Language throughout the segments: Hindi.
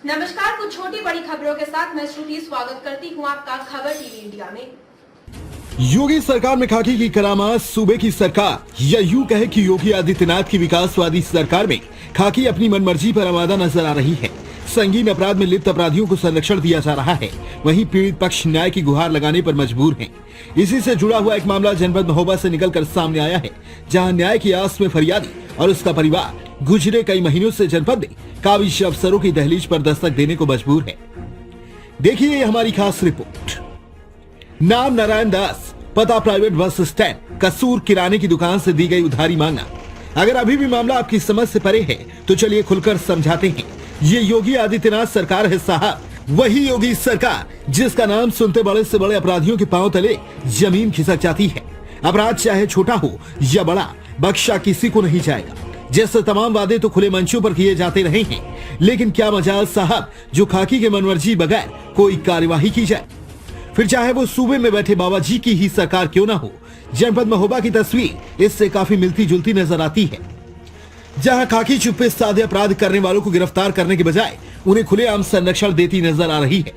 नमस्कार, कुछ छोटी बड़ी खबरों के साथ मैं श्रुति स्वागत करती हूं आपका खबर टीवी इंडिया में। योगी सरकार में खाकी की करामात, सूबे की सरकार या यूं कहे कि योगी आदित्यनाथ की विकासवादी सरकार में खाकी अपनी मनमर्जी पर आमादा नजर आ रही है। संगीन अपराध में लिप्त अपराधियों को संरक्षण दिया जा रहा है, वहीं पीड़ित पक्ष न्याय की गुहार लगाने पर मजबूर है। इसी से जुड़ा हुआ एक मामला जनपद महोबा से निकलकर सामने आया है, जहां न्याय की आस में फरियादी और उसका परिवार गुजरे कई महीनों से जनपद में काबिज अफसरों की दहलीज पर दस्तक देने को मजबूर है। देखिए ये हमारी खास रिपोर्ट। नाम नारायण दास, पता प्राइवेट बस स्टैंड, कसूर, किराने की दुकान से दी गई उधारी मांगना। अगर अभी भी मामला आपकी समझ से परे है तो चलिए खुलकर समझाते हैं। ये योगी आदित्यनाथ सरकार है साहब, वही योगी सरकार जिसका नाम सुनते बड़े से बड़े अपराधियों के पांव तले जमीन खिसक जाती है। अपराध चाहे छोटा हो या बड़ा, बख्शा किसी को नहीं जाएगा। जैसे तमाम वादे तो खुले मंचों पर किए जाते रहे हैं, लेकिन क्या मजाल साहब जो खाकी के मनमर्जी बगैर कोई कार्यवाही की जाए, फिर चाहे वो सूबे में बैठे बाबा जी की ही सरकार क्यों ना हो। जनपद महोबा की तस्वीर इससे काफी मिलती जुलती नजर आती है, जहां खाकी चुप्पे साधे अपराध करने वालों को गिरफ्तार करने के बजाय उन्हें खुलेआम संरक्षण देती नजर आ रही है।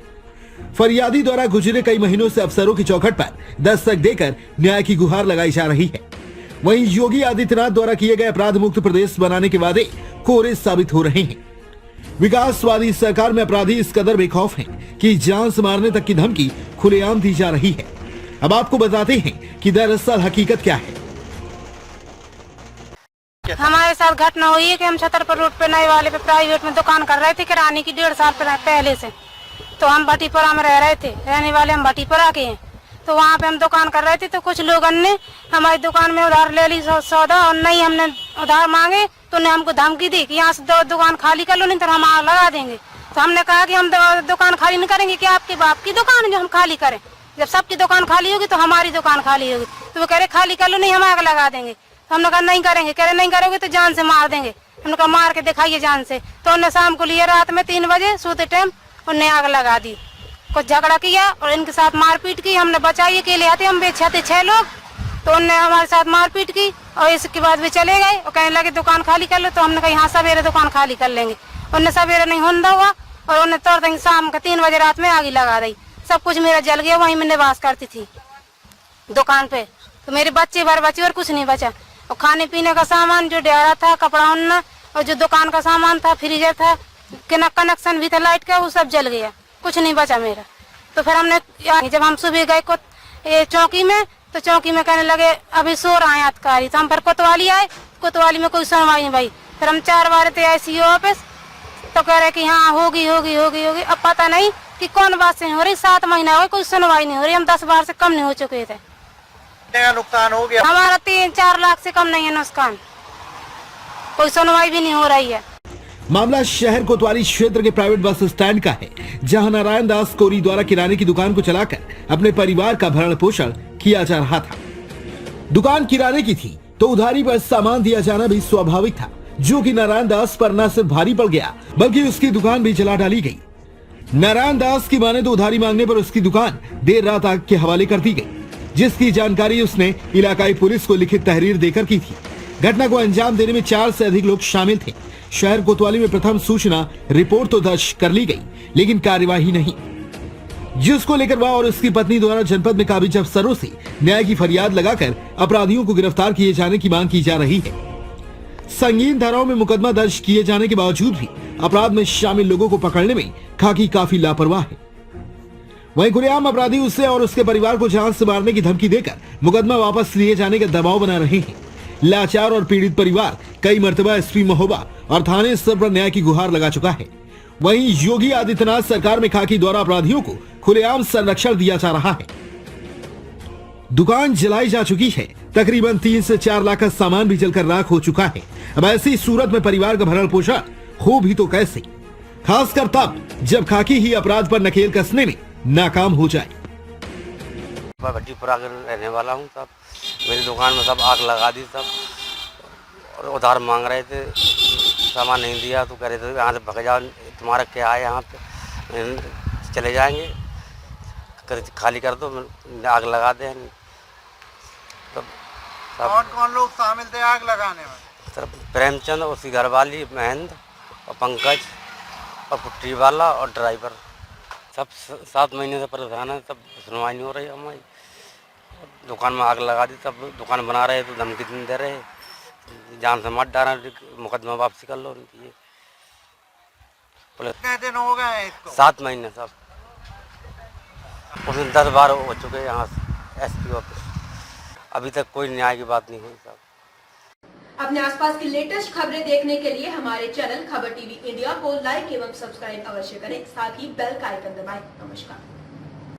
फरियादी द्वारा गुजरे कई महीनों से अफसरों की चौखट पर दस्तक देकर न्याय की गुहार लगाई जा रही है। वहीं योगी आदित्यनाथ द्वारा किए गए अपराध मुक्त प्रदेश बनाने के वादे कोरे साबित हो रहे हैं। विकासवादी सरकार में अपराधी इस कदर बेखौफ हैं कि जान से मारने तक की धमकी खुलेआम दी जा रही है। अब आपको बताते हैं कि दरअसल हकीकत क्या है। हमारे साथ घटना हुई है कि हम छतरपुर रोड पे नए वाले पे प्राइवेट में दुकान कर रहे थे किराने की 1.5 साल पहले से। तो हम भटीपुरा में रह रहे थे, रहने वाले हम भटीपुरा के हैं। तो वहाँ पे हम दुकान कर रहे थे तो कुछ लोगों ने हमारी दुकान में उधार ले ली सौदा, और नहीं हमने उधार मांगे तो उन्हें हमको धमकी दी कि यहाँ से दुकान खाली कर लो नहीं तो हम आग लगा देंगे। तो हमने कहा कि हम दुकान खाली नहीं करेंगे, कि आपके बाप की दुकान है जो हम खाली करें। जब सबकी दुकान खाली होगी तो हमारी दुकान खाली होगी। तो वो कह रहे खाली कर लो नहीं हम आग लगा देंगे। तो हमने कहा नहीं करेंगे। कह रहे नहीं करोगे तो जान से मार देंगे। हमने कहा मार के दिखाइए जान से। तो उन्हें शाम को लिए रात में 3 बजे सोते टाइम उन्हें आग लगा दी। कुछ झगड़ा किया और इनके साथ मारपीट की। हमने बचाइए के लिए आते हम बेचे थे 6 लोग, तो उनने हमारे साथ मारपीट की और इसके बाद भी चले गए और कहने लगे दुकान खाली कर लो। तो हमने कहा यहाँ सवेरे दुकान खाली कर लेंगे। उनने सवेरे नहीं होने हुआ और उन्हें तोड़ देंगे शाम का 3 बजे रात में आग लगा दी। सब कुछ मेरा जल गया। वहीं मैं निवास करती थी दुकान पे, तो मेरे बच्चे भर बचे और कुछ नहीं बचा। और खाने पीने का सामान जो डेरा था, कपड़ा उन्ना, और जो दुकान का सामान था, फ्रीजर था, कनेक्शन भी था लाइट का, वो सब जल गया, कुछ नहीं बचा मेरा। तो फिर हमने जब हम सुबह गए चौकी में, तो चौकी में कहने लगे अभी सो रहा है अधिकारी। तो हम फिर कोतवाली आए, कोतवाली में कोई सुनवाई नहीं भाई। फिर हम 4 बार थे ICO ऑफिस, तो कह रहे कि हाँ होगी होगी होगी होगी। अब पता नहीं कि कौन बात से हो रही। 7 महीना हो गए कोई सुनवाई नहीं हो रही। हम 10 बार से कम नहीं हो चुके थे। नुकसान हो गया हमारा 3-4 लाख से कम नहीं है नुकसान, कोई सुनवाई भी नहीं हो रही है। मामला शहर कोतवाली क्षेत्र के प्राइवेट बस स्टैंड का है, जहां नारायण दास कोरी द्वारा किराने की दुकान को चलाकर अपने परिवार का भरण पोषण किया जा रहा था। दुकान किराने की थी तो उधारी पर सामान दिया जाना भी स्वाभाविक था, जो कि नारायण दास पर न सिर्फ भारी पड़ गया बल्कि उसकी दुकान भी जला डाली गई। नारायण दास की माने तो उधारी मांगने पर उसकी दुकान देर रात आग के हवाले कर दी गई, जिसकी जानकारी उसने इलाकाई पुलिस को लिखित तहरीर देकर की थी। घटना को अंजाम देने में 4 से अधिक लोग शामिल थे। शहर कोतवाली में प्रथम सूचना रिपोर्ट तो दर्ज कर ली गई, लेकिन कार्यवाही नहीं, जिसको लेकर वह और उसकी पत्नी द्वारा जनपद में काबिज अफसरों से न्याय की फरियाद लगाकर अपराधियों को गिरफ्तार किए जाने की मांग की जा रही है। संगीन धाराओं में मुकदमा दर्ज किए जाने के बावजूद भी अपराध में शामिल लोगों को पकड़ने में खाकी काफी लापरवाह है। वहीं खुलेआम अपराधी उसे और उसके परिवार को जान से मारने की धमकी देकर मुकदमा वापस लिए जाने का दबाव बना रहे हैं। लाचार और पीड़ित परिवार कई मर्तबा SP महोबा और थाने स्तर पर न्याय की गुहार लगा चुका है। वहीं योगी आदित्यनाथ सरकार में खाकी द्वारा अपराधियों को खुलेआम संरक्षण दिया जा रहा है। दुकान जलाई जा चुकी है, तकरीबन 3 से 4 लाख का सामान भी जलकर राख हो चुका है। अब ऐसी सूरत में परिवार का भरण पोषण हो भी तो कैसे, खासकर तब जब खाकी ही अपराध पर नकेल कसने में नाकाम हो जाए। भट्टीपुरा रहने वाला हूँ साहब, मेरी दुकान में सब आग लगा दी सब, और उधार मांग रहे थे, सामान नहीं दिया तो कह रहे थे यहाँ से भग जाओ, तुम्हारा क्या है, यहाँ पे चले जाएंगे, खाली कर दो, आग लगा दे। तो कौन लोग शामिल थे आग लगाने में? सर प्रेमचंद, उसकी घरवाली महेंद्र और पंकज। और पुट्टी वाला और ड्राइवर सब 7 महीने से परेशान है, सब सुनवाई नहीं हो रही हमारी। दुकान में आग लगा दी, सब दुकान बना रहे तो धमकी दे रहे, जान से मत डालना, मुकदमा वापसी कर लो उनकी। कितने दिन हो गए हैं इसको? 7 महीने सब, उसमें 10 बार हो चुके यहाँ से SP ऑफिस, अभी तक कोई न्याय की बात नहीं हुई साहब। अपने आसपास की लेटेस्ट खबरें देखने के लिए हमारे चैनल खबर टीवी इंडिया को लाइक एवं सब्सक्राइब अवश्य करें, साथ ही बेल का आइकन दबाएं। नमस्कार।